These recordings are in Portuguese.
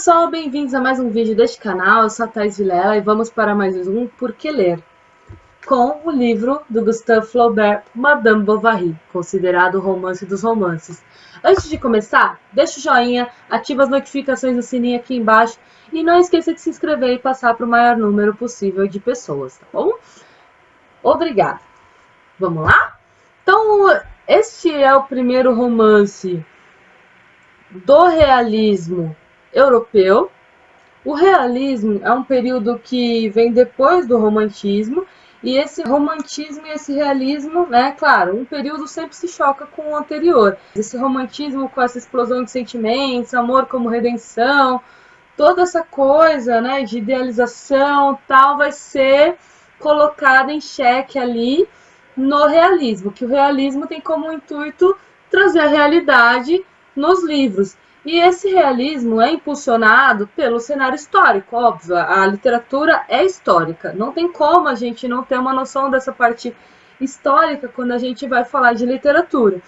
pessoal, bem-vindos a mais um vídeo deste canal. Eu sou a Thais Vilela e vamos para mais um Por que Ler, com o livro do Gustave Flaubert, Madame Bovary, considerado o romance dos romances. Antes de começar, deixa o joinha, ativa as notificações do sininho aqui embaixo e não esqueça de se inscrever e passar para o maior número possível de pessoas, tá bom? Obrigada. Vamos lá? Então, este é o primeiro romance do realismo europeu. O realismo é um período que vem depois do romantismo, e esse romantismo e esse realismo, né, claro, um período sempre se choca com o anterior. Esse romantismo com essa explosão de sentimentos, amor como redenção, toda essa coisa, né, de idealização, tal, vai ser colocada em xeque ali no realismo, que o realismo tem como intuito trazer a realidade nos livros. E esse realismo é impulsionado pelo cenário histórico, óbvio, a literatura é histórica, não tem como a gente não ter uma noção dessa parte histórica quando a gente vai falar de literatura.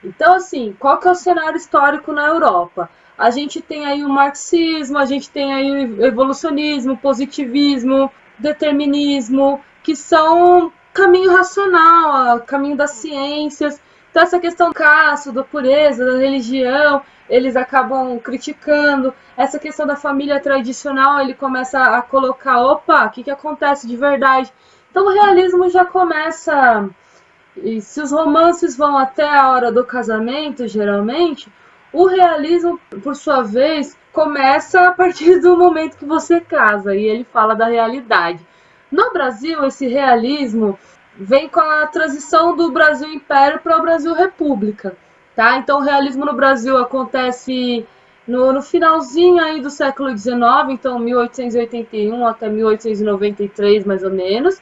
Então, assim, qual que é o cenário histórico na Europa? A gente tem aí o marxismo, a gente tem aí o evolucionismo, positivismo, determinismo, que são caminho racional, caminho das ciências. Então, essa questão do casto, da pureza, da religião, eles acabam criticando. Essa questão da família tradicional, ele começa a colocar, opa, o que acontece de verdade? Então, o realismo já começa. E se os romances vão até a hora do casamento, geralmente, o realismo, por sua vez, começa a partir do momento que você casa, e ele fala da realidade. No Brasil, esse realismo vem com a transição do Brasil Império para o Brasil República, tá? Então, o realismo no Brasil acontece no finalzinho aí do século XIX, então 1881 até 1893, mais ou menos.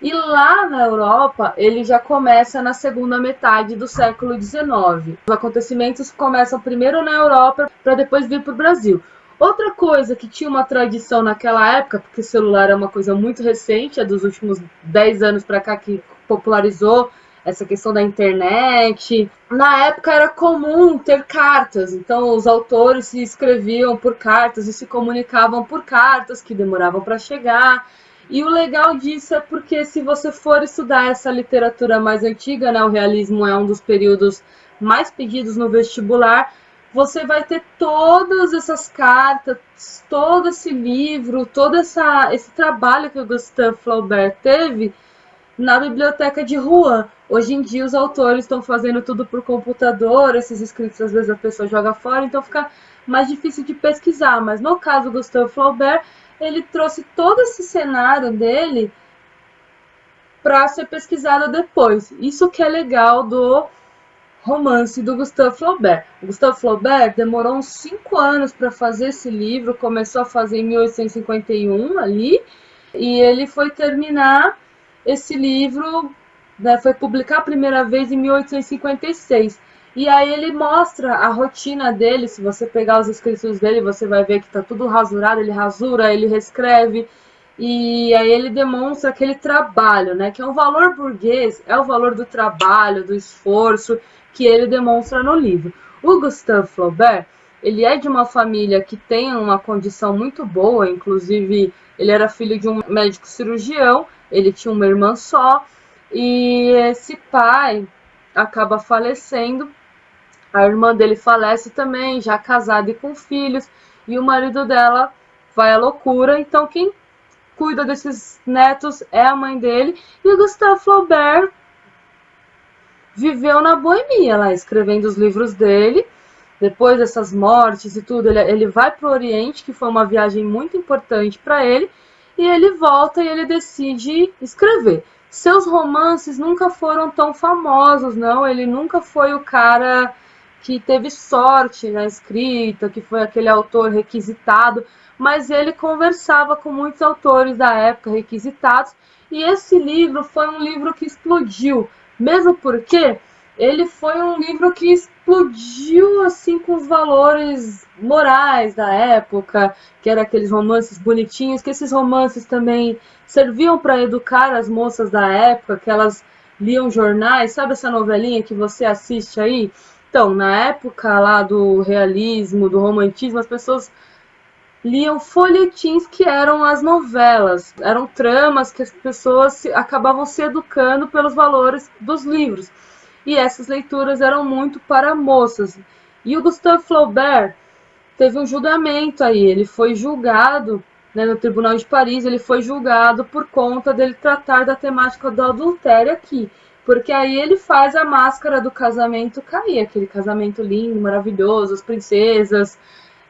E lá na Europa, ele já começa na segunda metade do século XIX. Os acontecimentos começam primeiro na Europa, para depois vir para o Brasil. Outra coisa que tinha uma tradição naquela época, porque o celular é uma coisa muito recente, é dos últimos 10 anos para cá que popularizou essa questão da internet. Na época era comum ter cartas, então os autores se escreviam por cartas e se comunicavam por cartas que demoravam para chegar. E o legal disso é porque se você for estudar essa literatura mais antiga, né, o realismo é um dos períodos mais pedidos no vestibular, você vai ter todas essas cartas, todo esse livro, todo esse trabalho que o Gustave Flaubert teve na biblioteca de Rouen. Hoje em dia os autores estão fazendo tudo por computador, esses escritos às vezes a pessoa joga fora, então fica mais difícil de pesquisar. Mas no caso do Gustave Flaubert, ele trouxe todo esse cenário dele para ser pesquisado depois. Isso que é legal do romance do Gustave Flaubert. O Gustave Flaubert demorou uns 5 anos para fazer esse livro, começou a fazer em 1851 ali, e ele foi terminar esse livro, né, foi publicar a primeira vez em 1856. E aí ele mostra a rotina dele. Se você pegar os escritos dele, você vai ver que está tudo rasurado, ele rasura, ele reescreve, e aí ele demonstra aquele trabalho, né, que é um valor burguês, é o valor do trabalho, do esforço, que ele demonstra no livro. O Gustave Flaubert, ele é de uma família que tem uma condição muito boa, inclusive ele era filho de um médico cirurgião, ele tinha uma irmã só, e esse pai acaba falecendo, a irmã dele falece também, já casada e com filhos, e o marido dela vai à loucura, então quem cuida desses netos é a mãe dele, e o Gustave Flaubert viveu na boemia lá, escrevendo os livros dele. Depois dessas mortes e tudo, ele vai para o Oriente, que foi uma viagem muito importante para ele, e ele volta e ele decide escrever. Seus romances nunca foram tão famosos, não, ele nunca foi o cara que teve sorte na escrita, que foi aquele autor requisitado, mas ele conversava com muitos autores da época requisitados, e esse livro foi um livro que explodiu, mesmo porque ele foi um livro que explodiu assim com os valores morais da época, que eram aqueles romances bonitinhos, que esses romances também serviam para educar as moças da época, que elas liam jornais, sabe essa novelinha que você assiste aí? Então, na época lá do realismo, do romantismo, as pessoas liam folhetins que eram as novelas, eram tramas que as pessoas acabavam se educando pelos valores dos livros. E essas leituras eram muito para moças. E o Gustave Flaubert teve um julgamento aí, ele foi julgado, né, no Tribunal de Paris, ele foi julgado por conta dele tratar da temática do adultério aqui. Porque aí ele faz a máscara do casamento cair, aquele casamento lindo, maravilhoso, as princesas,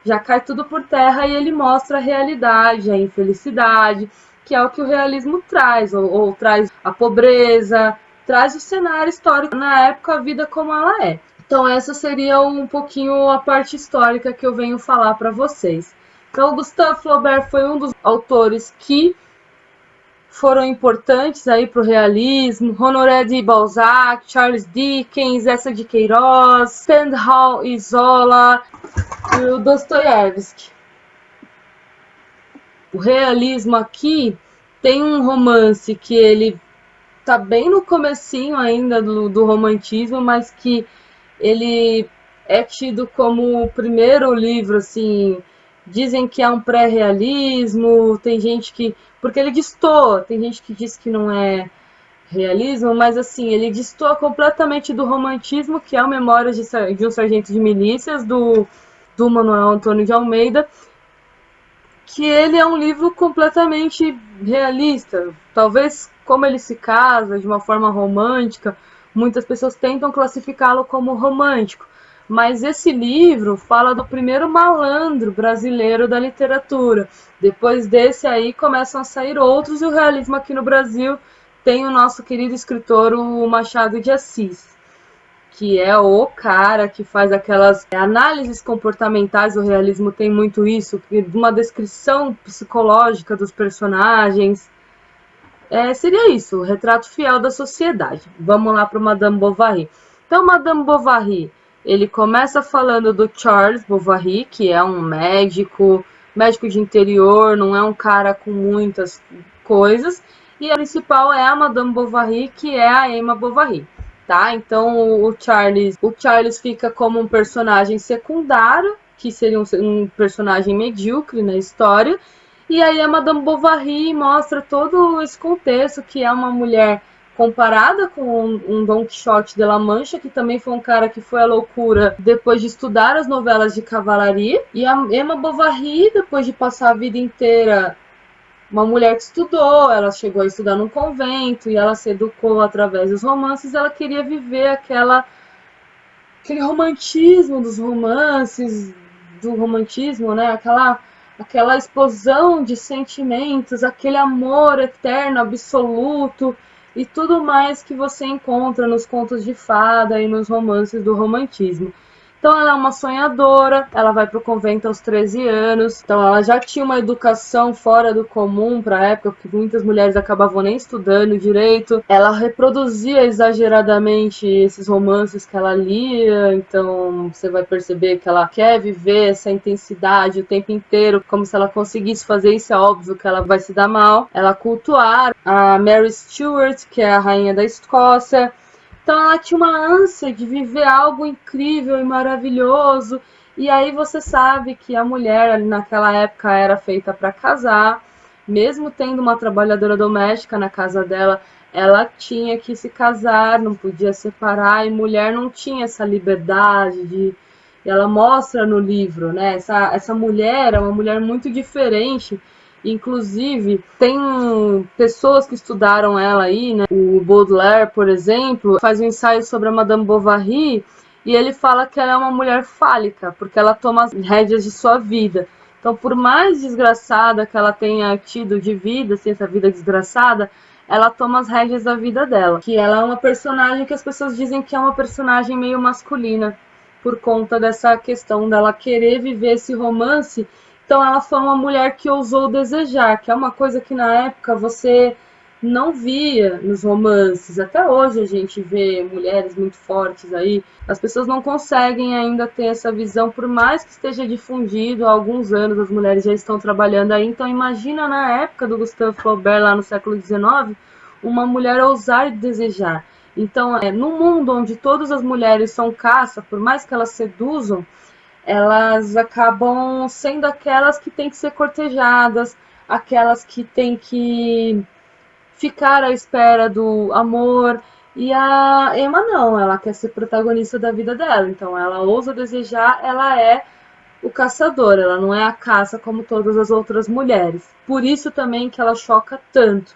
já cai tudo por terra e ele mostra a realidade, a infelicidade, que é o que o realismo traz, ou traz a pobreza, traz o cenário histórico, na época, a vida como ela é. Então essa seria um pouquinho a parte histórica que eu venho falar para vocês. Então, Gustave Flaubert foi um dos autores que foram importantes aí para o realismo. Honoré de Balzac, Charles Dickens, Eça de Queiroz, Stendhal e Zola, e o Dostoiévski. O realismo aqui tem um romance que ele tá bem no comecinho ainda do romantismo, mas que ele é tido como o primeiro livro, assim, dizem que é um pré-realismo, tem gente que... porque ele destoa, tem gente que diz que não é realismo, mas assim, ele destoa completamente do romantismo, que é o Memórias de um Sargento de Milícias, do Manuel Antônio de Almeida, que ele é um livro completamente realista. Talvez, como ele se casa de uma forma romântica, muitas pessoas tentam classificá-lo como romântico. Mas esse livro fala do primeiro malandro brasileiro da literatura. Depois desse aí começam a sair outros, e o realismo aqui no Brasil tem o nosso querido escritor, o Machado de Assis, que é o cara que faz aquelas análises comportamentais. O realismo tem muito isso, uma descrição psicológica dos personagens. Seria isso, o retrato fiel da sociedade. Vamos lá para Madame Bovary. Então, Madame Bovary, ele começa falando do Charles Bovary, que é um médico de interior, não é um cara com muitas coisas. E a principal é a Madame Bovary, que é a Emma Bovary. Tá? Então o Charles fica como um personagem secundário, que seria um personagem medíocre na história, e aí a Madame Bovary mostra todo esse contexto, que é uma mulher comparada com um Don Quixote de La Mancha, que também foi um cara que foi à loucura depois de estudar as novelas de cavalaria, e a Emma Bovary, depois de passar a vida inteira, uma mulher que estudou, ela chegou a estudar num convento e ela se educou através dos romances, ela queria viver aquele romantismo dos romances, do romantismo, né? Aquela explosão de sentimentos, aquele amor eterno, absoluto, e tudo mais que você encontra nos contos de fada e nos romances do romantismo. Então ela é uma sonhadora, ela vai para o convento aos 13 anos, então ela já tinha uma educação fora do comum para a época, porque muitas mulheres acabavam nem estudando direito. Ela reproduzia exageradamente esses romances que ela lia, então você vai perceber que ela quer viver essa intensidade o tempo inteiro, como se ela conseguisse fazer isso, é óbvio que ela vai se dar mal. Ela cultuar a Mary Stuart, que é a rainha da Escócia. Então ela tinha uma ânsia de viver algo incrível e maravilhoso. E aí você sabe que a mulher ali naquela época era feita para casar. Mesmo tendo uma trabalhadora doméstica na casa dela, ela tinha que se casar, não podia separar. E mulher não tinha essa liberdade de... E ela mostra no livro, né? Essa mulher é uma mulher muito diferente. Inclusive, tem pessoas que estudaram ela aí, né? O Baudelaire, por exemplo, faz um ensaio sobre a Madame Bovary e ele fala que ela é uma mulher fálica, porque ela toma as rédeas de sua vida. Então, por mais desgraçada que ela tenha tido de vida, assim, essa vida desgraçada, ela toma as rédeas da vida dela. Que ela é uma personagem que as pessoas dizem que é uma personagem meio masculina, por conta dessa questão dela querer viver esse romance. Então ela foi uma mulher que ousou desejar, que é uma coisa que na época você não via nos romances. Até hoje a gente vê mulheres muito fortes aí. As pessoas não conseguem ainda ter essa visão, por mais que esteja difundido há alguns anos, as mulheres já estão trabalhando aí. Então imagina na época do Gustave Flaubert, lá no século XIX, uma mulher ousar desejar. Então, no mundo onde todas as mulheres são caça, por mais que elas seduzam, elas acabam sendo aquelas que têm que ser cortejadas, aquelas que têm que ficar à espera do amor. E a Emma não, ela quer ser protagonista da vida dela, então ela ousa desejar, ela é o caçador, ela não é a caça como todas as outras mulheres. Por isso também que ela choca tanto.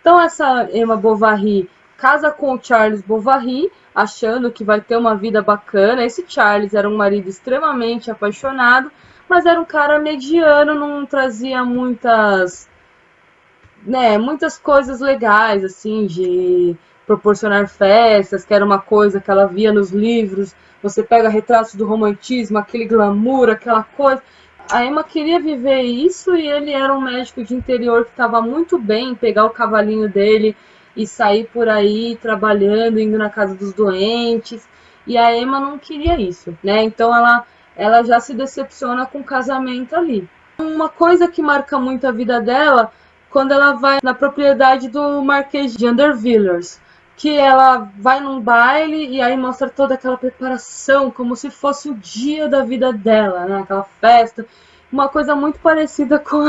Então essa Emma Bovary casa com o Charles Bovary, achando que vai ter uma vida bacana. Esse Charles era um marido extremamente apaixonado, mas era um cara mediano, não trazia muitas coisas legais, assim, de proporcionar festas, que era uma coisa que ela via nos livros. Você pega retratos do romantismo, aquele glamour, aquela coisa. A Emma queria viver isso e ele era um médico de interior que estava muito bem em pegar o cavalinho dele e sair por aí trabalhando, indo na casa dos doentes. E a Emma não queria isso, né? Então ela já se decepciona com o casamento ali. Uma coisa que marca muito a vida dela quando ela vai na propriedade do Marquês de Andervilliers, que ela vai num baile e aí mostra toda aquela preparação, como se fosse o dia da vida dela, né? Aquela festa. Uma coisa muito parecida com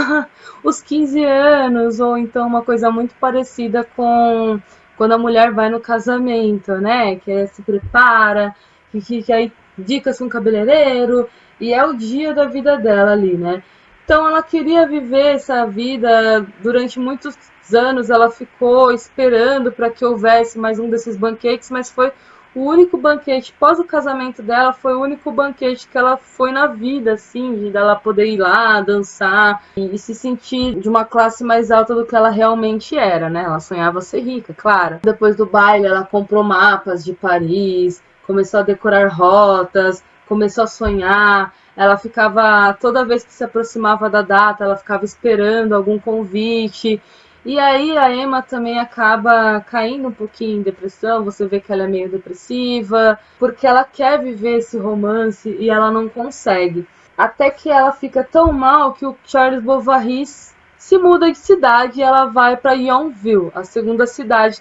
os 15 anos, ou então uma coisa muito parecida com quando a mulher vai no casamento, né? Que se prepara, que aí dicas com o cabeleireiro, e é o dia da vida dela ali, né? Então ela queria viver essa vida durante muitos anos, ela ficou esperando para que houvesse mais um desses banquetes, mas foi o único banquete, pós o casamento dela, foi o único banquete que ela foi na vida, assim, de ela poder ir lá, dançar e se sentir de uma classe mais alta do que ela realmente era, né? Ela sonhava ser rica, claro. Depois do baile, ela comprou mapas de Paris, começou a decorar rotas, começou a sonhar. Ela ficava, toda vez que se aproximava da data, ela ficava esperando algum convite. E aí a Emma também acaba caindo um pouquinho em depressão, você vê que ela é meio depressiva, porque ela quer viver esse romance e ela não consegue. Até que ela fica tão mal que o Charles Bovary se muda de cidade e ela vai para Yonville, a segunda cidade,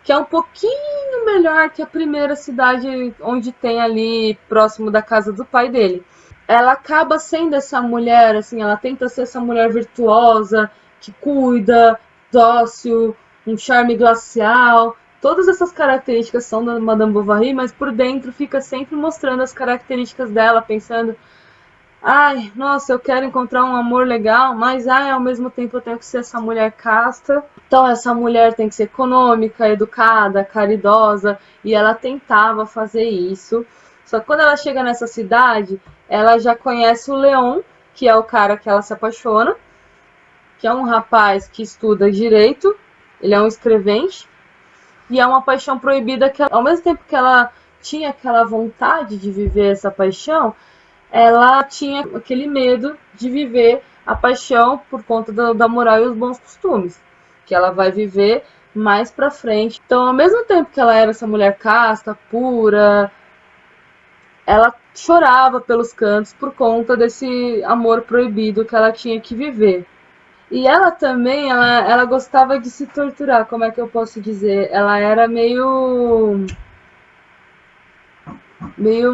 que é um pouquinho melhor que a primeira cidade onde tem ali próximo da casa do pai dele. Ela acaba sendo essa mulher, assim, ela tenta ser essa mulher virtuosa, que cuida, dócil, um charme glacial. Todas essas características são da Madame Bovary, mas por dentro fica sempre mostrando as características dela, pensando: ai, nossa, eu quero encontrar um amor legal, mas ao mesmo tempo eu tenho que ser essa mulher casta. Então essa mulher tem que ser econômica, educada, caridosa, e ela tentava fazer isso. Só que quando ela chega nessa cidade, ela já conhece o Leon, que é o cara que ela se apaixona, que é um rapaz que estuda direito, ele é um escrevente, e é uma paixão proibida que, ao mesmo tempo que ela tinha aquela vontade de viver essa paixão, ela tinha aquele medo de viver a paixão por conta da moral e os bons costumes, que ela vai viver mais pra frente. Então, ao mesmo tempo que ela era essa mulher casta, pura, ela chorava pelos cantos por conta desse amor proibido que ela tinha que viver. E ela também, ela gostava de se torturar, como é que eu posso dizer? Ela era meio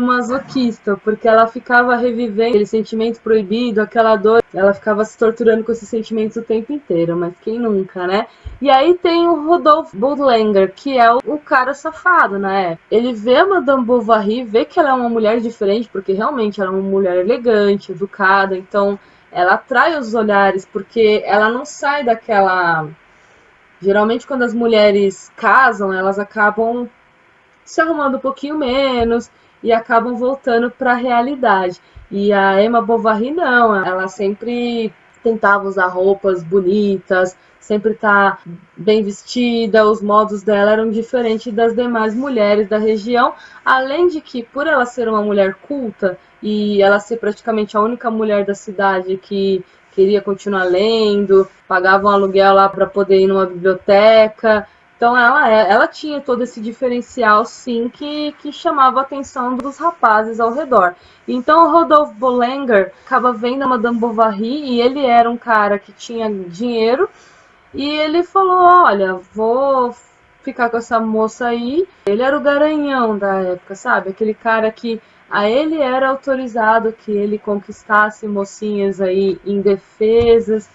masoquista, porque ela ficava revivendo aquele sentimento proibido, aquela dor, ela ficava se torturando com esses sentimentos o tempo inteiro, mas quem nunca, né? E aí tem o Rodolphe Bourlanger, que é o cara safado, né? Ele vê a Madame Bovary, vê que ela é uma mulher diferente, porque realmente ela é uma mulher elegante, educada, então ela atrai os olhares, porque ela não sai daquela... Geralmente quando as mulheres casam, elas acabam se arrumando um pouquinho menos e acabam voltando para a realidade. E a Emma Bovary não, ela sempre tentava usar roupas bonitas, sempre tá bem vestida, os modos dela eram diferentes das demais mulheres da região, além de que, por ela ser uma mulher culta e ela ser praticamente a única mulher da cidade que queria continuar lendo, pagava um aluguel lá para poder ir numa biblioteca, então ela tinha todo esse diferencial, sim, que chamava a atenção dos rapazes ao redor. Então o Rodolphe Bourlanger acaba vendo a Madame Bovary e ele era um cara que tinha dinheiro e ele falou, olha, vou ficar com essa moça aí. Ele era o garanhão da época, sabe? Aquele cara que a ele era autorizado que ele conquistasse mocinhas aí indefesas,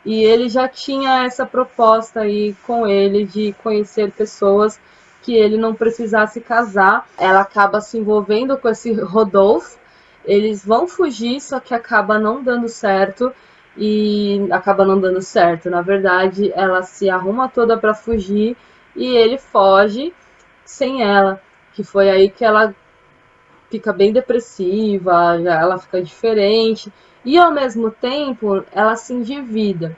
e ele já tinha essa proposta aí com ele de conhecer pessoas que ele não precisasse casar. Ela acaba se envolvendo com esse Rodolfo, eles vão fugir, só que acaba não dando certo, na verdade, ela se arruma toda para fugir e ele foge sem ela, que foi aí que ela fica bem depressiva, ela fica diferente, e ao mesmo tempo ela se endivida,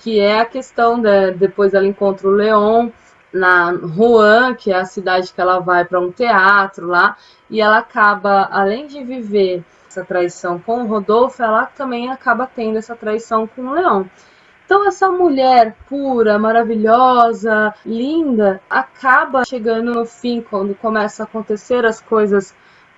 que é a questão depois ela encontra o Leon na Rouen, que é a cidade que ela vai para um teatro lá, e ela acaba, além de viver essa traição com o Rodolfo, ela também acaba tendo essa traição com o Leon. Então essa mulher pura, maravilhosa, linda, acaba chegando no fim, quando começam a acontecer as coisas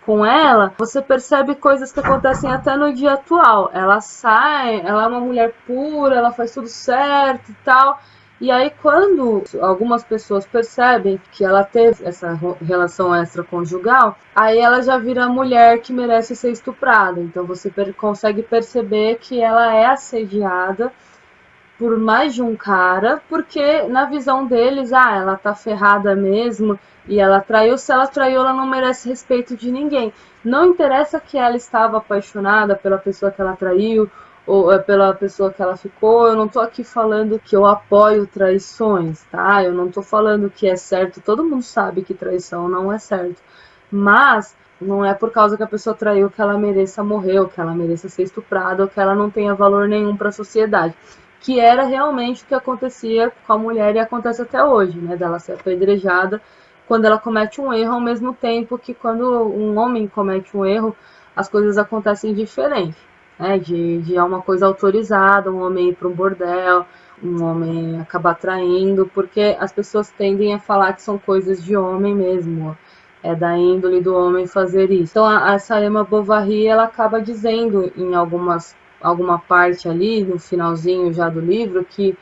com ela, você percebe coisas que acontecem até no dia atual. Ela sai, ela é uma mulher pura, ela faz tudo certo e tal. E aí quando algumas pessoas percebem que ela teve essa relação extraconjugal, aí ela já vira a mulher que merece ser estuprada. Então você consegue perceber que ela é assediada por mais de um cara, porque na visão deles, ela tá ferrada mesmo e ela traiu. Se ela traiu, ela não merece respeito de ninguém. Não interessa que ela estava apaixonada pela pessoa que ela traiu ou pela pessoa que ela ficou. Eu não tô aqui falando que eu apoio traições, tá? Eu não tô falando que é certo. Todo mundo sabe que traição não é certo. Mas não é por causa que a pessoa traiu que ela mereça morrer, ou que ela mereça ser estuprada, ou que ela não tenha valor nenhum para a sociedade. Que era realmente o que acontecia com a mulher e acontece até hoje, né? Dela ser apedrejada quando ela comete um erro, ao mesmo tempo que quando um homem comete um erro, as coisas acontecem diferente, né? De uma coisa autorizada, um homem ir para um bordel, um homem acabar traindo, porque as pessoas tendem a falar que são coisas de homem mesmo, é da índole do homem fazer isso. Então essa Emma Bovary, ela acaba dizendo em alguma parte ali, no finalzinho já do livro, que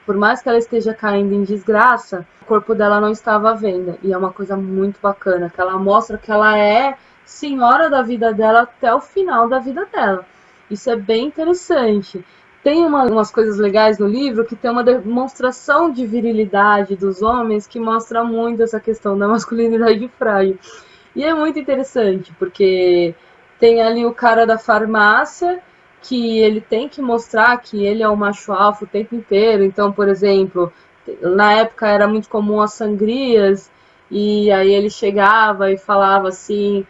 por mais que ela esteja caindo em desgraça, o corpo dela não estava à venda. E é uma coisa muito bacana, que ela mostra que ela é senhora da vida dela até o final da vida dela. Isso é bem interessante. Tem umas coisas legais no livro que tem uma demonstração de virilidade dos homens que mostra muito essa questão da masculinidade frágil. E é muito interessante, porque tem ali o cara da farmácia que ele tem que mostrar que ele é o macho alfa o tempo inteiro. Então, por exemplo, na época era muito comum as sangrias, e aí ele chegava e falava assim: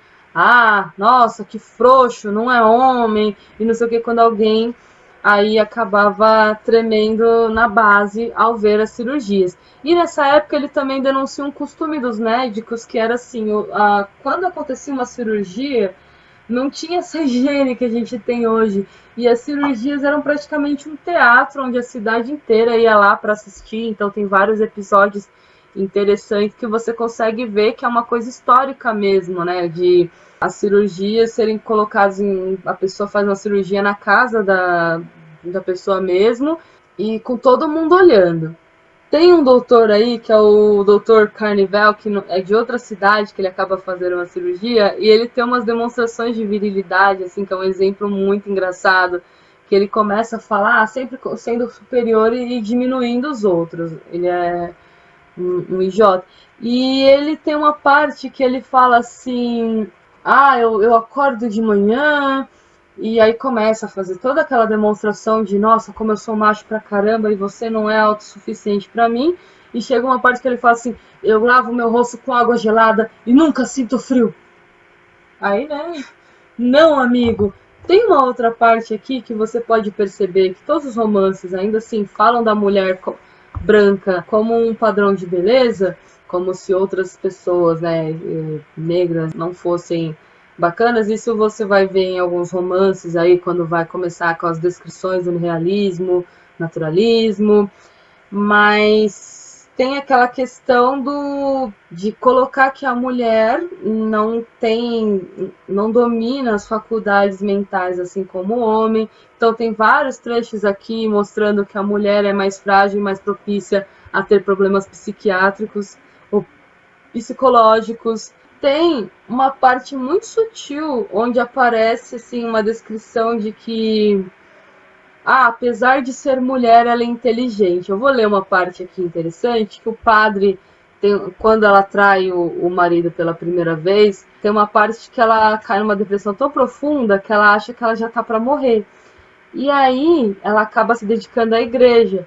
nossa, que frouxo, não é homem, e não sei o que, quando alguém aí acabava tremendo na base ao ver as cirurgias. E nessa época ele também denuncia um costume dos médicos, que era assim, quando acontecia uma cirurgia, não tinha essa higiene que a gente tem hoje. E as cirurgias eram praticamente um teatro, onde a cidade inteira ia lá para assistir. Então tem vários episódios interessantes que você consegue ver que é uma coisa histórica mesmo, né? De as cirurgias serem colocadas a pessoa faz uma cirurgia na casa da pessoa mesmo, e com todo mundo olhando. Tem um doutor aí, que é o doutor Carnival, que é de outra cidade, que ele acaba fazendo uma cirurgia, e ele tem umas demonstrações de virilidade, assim, que é um exemplo muito engraçado, que ele começa a falar sempre sendo superior e diminuindo os outros. Ele é um idiota. E ele tem uma parte que ele fala assim: eu acordo de manhã, e aí começa a fazer toda aquela demonstração de: nossa, como eu sou macho pra caramba e você não é autossuficiente pra mim. E chega uma parte que ele fala assim: eu lavo meu rosto com água gelada e nunca sinto frio. Aí, né? Não, amigo. Tem uma outra parte aqui que você pode perceber que todos os romances ainda assim falam da mulher branca como um padrão de beleza, como se outras pessoas, né, negras não fossem bacanas. Isso você vai ver em alguns romances aí, quando vai começar com as descrições do realismo, naturalismo, mas tem aquela questão de colocar que a mulher não domina as faculdades mentais assim como o homem. Então tem vários trechos aqui mostrando que a mulher é mais frágil e mais propícia a ter problemas psiquiátricos ou psicológicos. tem uma parte muito sutil onde aparece assim uma descrição de que, apesar de ser mulher, ela é inteligente. Eu vou ler uma parte aqui interessante, que o padre, quando ela trai o marido pela primeira vez, tem uma parte que ela cai numa depressão tão profunda que ela acha que ela já tá para morrer. E aí ela acaba se dedicando à igreja.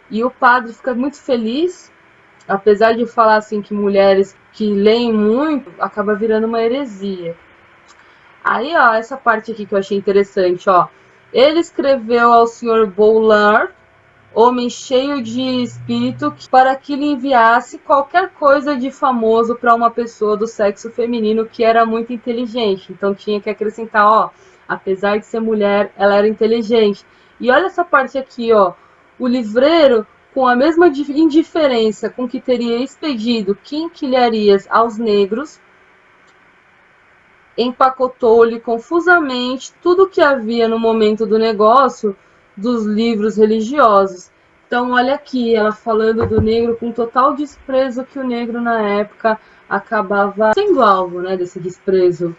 E o padre fica muito feliz, apesar de falar assim que mulheres que leem muito acaba virando uma heresia. Aí, ó, essa parte aqui que eu achei interessante, ó. Ele escreveu ao Sr. Boulard, homem cheio de espírito, para que lhe enviasse qualquer coisa de famoso para uma pessoa do sexo feminino que era muito inteligente. Então tinha que acrescentar, ó, apesar de ser mulher, ela era inteligente. E olha essa parte aqui, ó. O livreiro, com a mesma indiferença com que teria expedido quinquilharias aos negros, empacotou-lhe confusamente tudo o que havia no momento do negócio dos livros religiosos. Então, olha aqui, ela falando do negro com total desprezo, que o negro na época acabava sendo alvo, né, desse desprezo.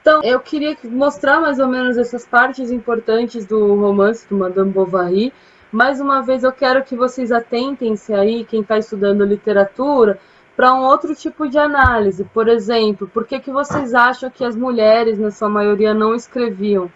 Então, eu queria mostrar mais ou menos essas partes importantes do romance do Madame Bovary. Mais uma vez, eu quero que vocês atentem-se aí, quem está estudando literatura, para um outro tipo de análise. Por exemplo, por que vocês acham que as mulheres, na sua maioria, não escreviam?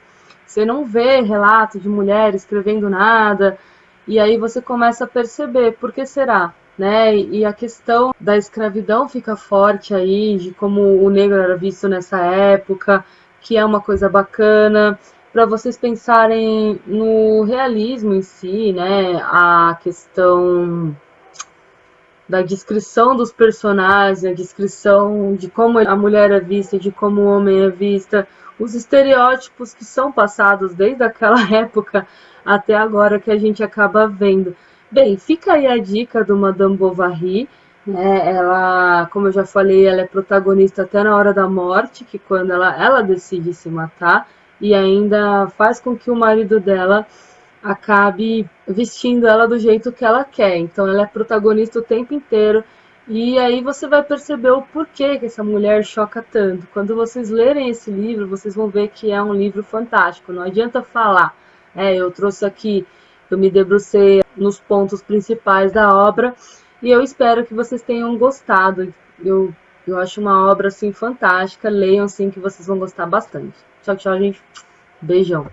Você não vê relato de mulher escrevendo nada, e aí você começa a perceber por que será, né? E a questão da escravidão fica forte aí, de como o negro era visto nessa época, que é uma coisa bacana, para vocês pensarem no realismo em si, né? A questão da descrição dos personagens, a descrição de como a mulher é vista, de como o homem é vista, os estereótipos que são passados desde aquela época até agora que a gente acaba vendo. Bem, fica aí a dica do Madame Bovary, né? Ela, como eu já falei, ela é protagonista até na hora da morte, que quando ela decide se matar e ainda faz com que o marido dela acabe vestindo ela do jeito que ela quer. Então ela é protagonista o tempo inteiro. E aí você vai perceber o porquê que essa mulher choca tanto. Quando vocês lerem esse livro, vocês vão ver que é um livro fantástico. Não adianta falar. Eu trouxe aqui, eu me debrucei nos pontos principais da obra e eu espero que vocês tenham gostado. Eu acho uma obra assim fantástica. Leiam assim que vocês vão gostar bastante. Tchau, tchau, gente. Beijão.